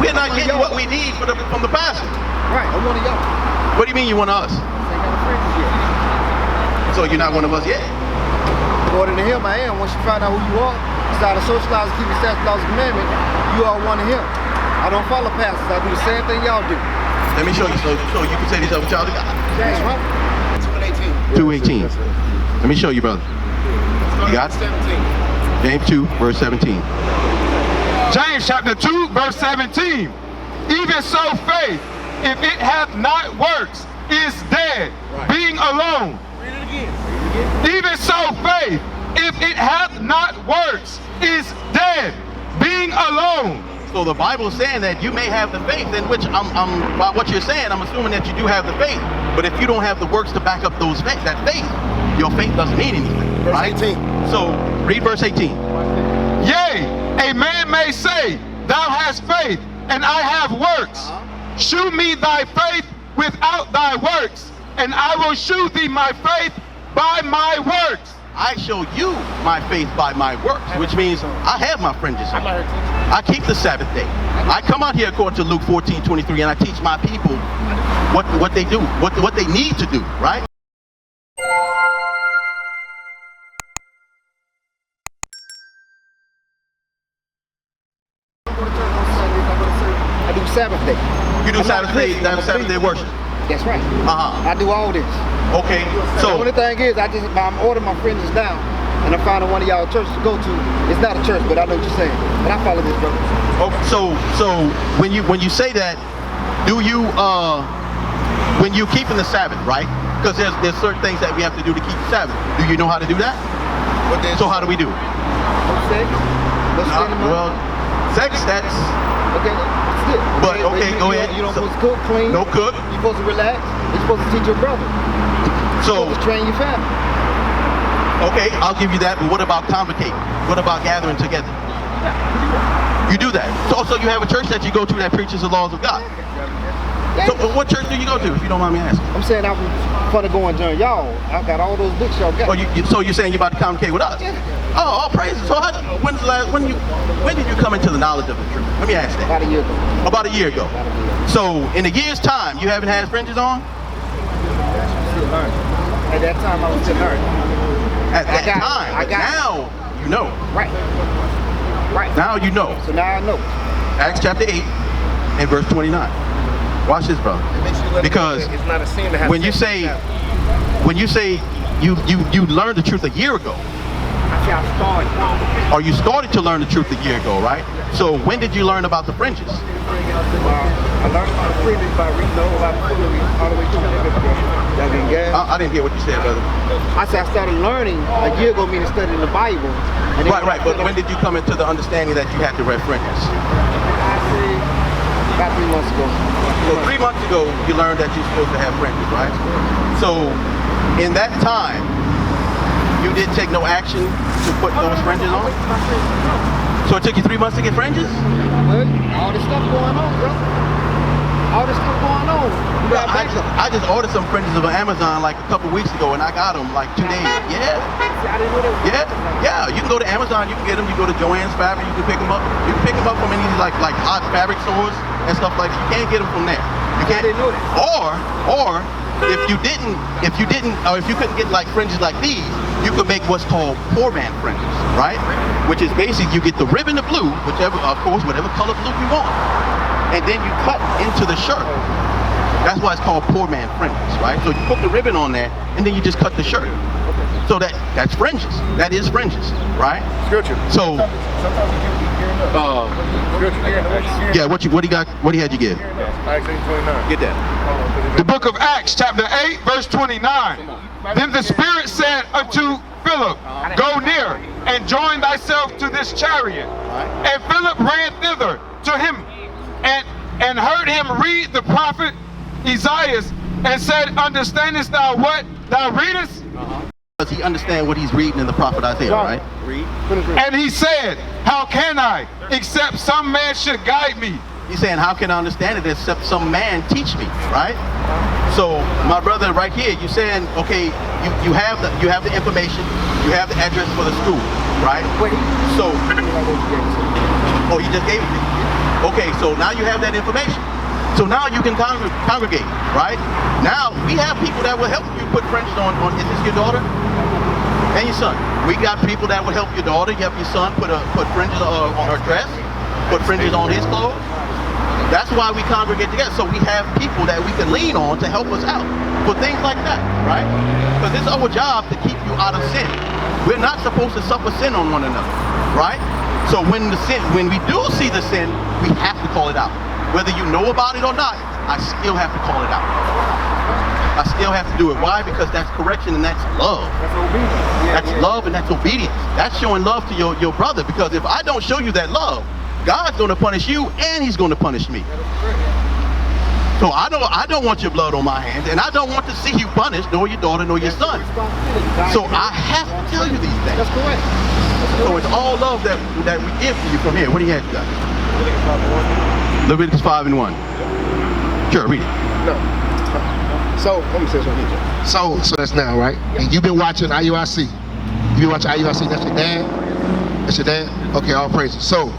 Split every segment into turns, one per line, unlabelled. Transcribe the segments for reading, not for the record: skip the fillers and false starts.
We're not getting what we need from the pastor.
Right, I'm one of y'all.
What do you mean you want us?
I ain't got a friend yet.
So you're not one of us yet?
According to him, I am. Once you find out who you are, start to socialize and keep the statutes, laws, and commandments, you are one of him. I don't follow pastors. I do the same thing y'all do.
Let me show you so you can say this over child of God.
That's right.
2:18. Let me show you, brother. You got it? James 2, verse 17.
James chapter 2, verse 17. Even so faith, if it hath not works, is dead, being alone.
Read it again.
Even so faith, if it hath not works, is dead, being alone.
So the Bible is saying that you may have the faith, in which by what you're saying, I'm assuming that you do have the faith. But if you don't have the works to back up that faith, your faith doesn't mean anything.
Verse
right?
18.
So read verse 18.
Yea, a man may say, thou hast faith, and I have works. Shew me thy faith without thy works, and I will shew thee my faith by my works.
I show you my faith by my works, which means I have my fringes on. I keep the Sabbath day. I come out here according to Luke 14:23, and I teach my people what they do, what they need to do, right?
I do Sabbath day.
You do Sabbath day worship.
That's right.
Uh-huh.
I do all this.
Okay.
The
So
only thing is, I'm ordering my fringes down, and I'm finding one of y'all churches to go to. It's not a church, but I know what you're saying. But I follow this, brother.
okay, so when you say that, do you when you keeping the Sabbath, right? Because there's certain things that we have to do to keep the Sabbath. Do you know how to do that? So how do we do it?
Sex?
Well, sex, that's
Okay, that's good.
But, okay, go ahead.
You don't supposed to cook, clean.
no cook.
You're supposed to relax. You're supposed to teach your brother. You're
So
supposed to train your family.
okay, I'll give you that. But what about convocating? What about gathering together? You do that. So you have a church that you go to that preaches the laws of God. So what church do you go to, if you don't mind me asking?
I'm saying I'm fun to go and join y'all. I got all those books y'all got.
Oh, so you're saying you're about to convocate with us?
Yeah.
Oh, all praises. So when did you come into the knowledge of the truth? Let me ask that.
About a year ago.
About a year ago. So in a year's time, you haven't had fringes on?
Still learning. At that time, I was still learning.
At that time. But now you know.
Right. Right.
Now you know.
So now I know.
Acts chapter 8 and verse 29. Watch this, brother. Because
it's not a sin to have
when you say you learned the truth a year ago,
I started.
or you started to learn the truth a year ago, right? So when did you learn about the fringes?
I learned about the freedom by reading all the way through the Y'all getting gas?
I didn't hear what you said, brother.
I said I started learning a year ago, meaning studying the Bible. And then
Right. But when did you come into the understanding that you had to wear fringes?
I say about 3 months ago.
So 3 months ago, you learned that you're supposed to have fringes, right? So in that time, you didn't take no action to put those fringes on? So it took you 3 months to get fringes?
Well, all this stuff going on, bro. All this stuff going on.
I just ordered some fringes on Amazon like a couple weeks ago, and I got them like 2 days. Yeah.
I didn't know that.
Yeah. You can go to Amazon, you can get them. You go to Joann's Fabric, you can pick them up. You can pick them up from any like hot fabric stores and stuff like that. You can't get them from there. You can't.
I didn't know that.
Or if you couldn't get like fringes like these, you could make what's called poor man fringes, right? Which is basically you get the ribbon of blue, whatever color blue you want, and then you cut into the shirt. That's why it's called poor man fringes, right? So you put the ribbon on there, and then you just cut the shirt. So that's fringes. That is fringes, right?
Scripture.
So, yeah. What had you give?
Acts 8:29.
Get that.
The book of Acts chapter 8 verse 29. Then the Spirit said unto Philip, go near and join thyself to this chariot. And Philip ran thither to him and heard him read the prophet Isaiah and said, understandest thou what thou readest?
Does he understand what he's reading in the prophet Isaiah, right? Read.
And he said, how can I, except some man should guide me?
He's saying, how can I understand it except some man teach me, right? So, my brother, right here, you're saying, okay, you have the information, you have the address for the school, right?
Wait.
So, oh, he just gave it to you. Okay, so now you have that information. So now you can congregate, right? Now we have people that will help you put fringes on. Is this your daughter and your son? We got people that will help your daughter, help your son put fringes on her dress, put fringes on his clothes. That's why we congregate together. So we have people that we can lean on to help us out for things like that, right? Because it's our job to keep you out of sin. We're not supposed to suffer sin on one another, right? So when we do see the sin, we have to call it out. Whether you know about it or not, I still have to call it out. I still have to do it. Why? Because that's correction and that's love.
That's obedience.
That's love and that's obedience. That's showing love to your brother. Because if I don't show you that love, God's going to punish you and he's going to punish me. So I don't want your blood on my hands, and I don't want to see you punished, nor your daughter, nor your son. So I have to tell you these things.
That's correct.
So it's all love that we give to you from here. What do you have, guys? Leviticus 5:1. Sure, read it.
No. So let me say something. So that's now, right? And you've been watching IUIC. You've been watching IUIC. That's your dad. That's your dad. Okay, all praises. So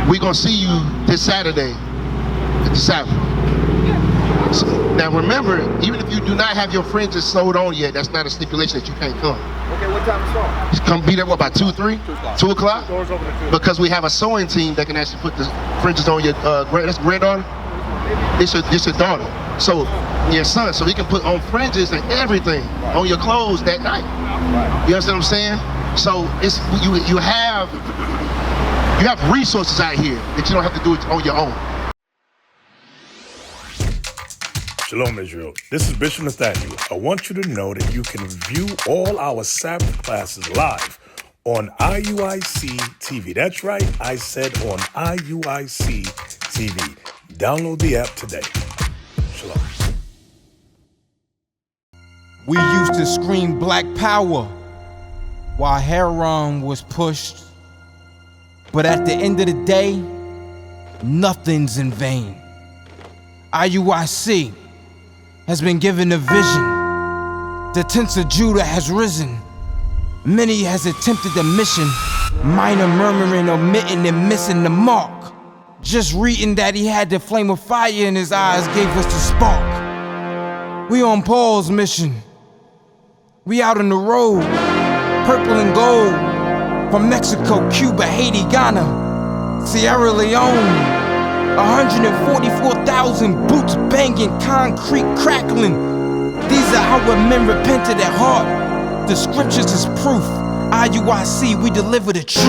we're gonna see you this Saturday at the Sabbath. So, now remember, even if you do not have your fringes sewed on yet, that's not a stipulation that you can't come.
Okay, what time is it?
Just come be there, what, about 2 or 3? 2 o'clock?
Doors open at 2.
Because we have a sewing team that can actually put the fringes on your that's granddaughter? It's your daughter. So your son, so he can put on fringes and everything on your clothes that night. You understand what I'm saying? So it's you have resources out here that you don't have to do it on your own.
Shalom, Israel. This is Bishop Nathaniel. I want you to know that you can view all our Sabbath classes live on IUIC TV. That's right, I said on IUIC TV. Download the app today. Shalom.
We used to scream Black Power while Oram was pushed. But at the end of the day, nothing's in vain. IUIC has been given a vision. The tents of Judah has risen. Many has attempted the mission, minor murmuring, omitting, and missing the mark. Just reading that he had the flame of fire in his eyes gave us the spark. We on Paul's mission. We out on the road, purple and gold, from Mexico, Cuba, Haiti, Ghana, Sierra Leone. 144,000 boots banging, concrete crackling. These are how men repented at heart. The scriptures is proof. IUIC, we deliver the truth.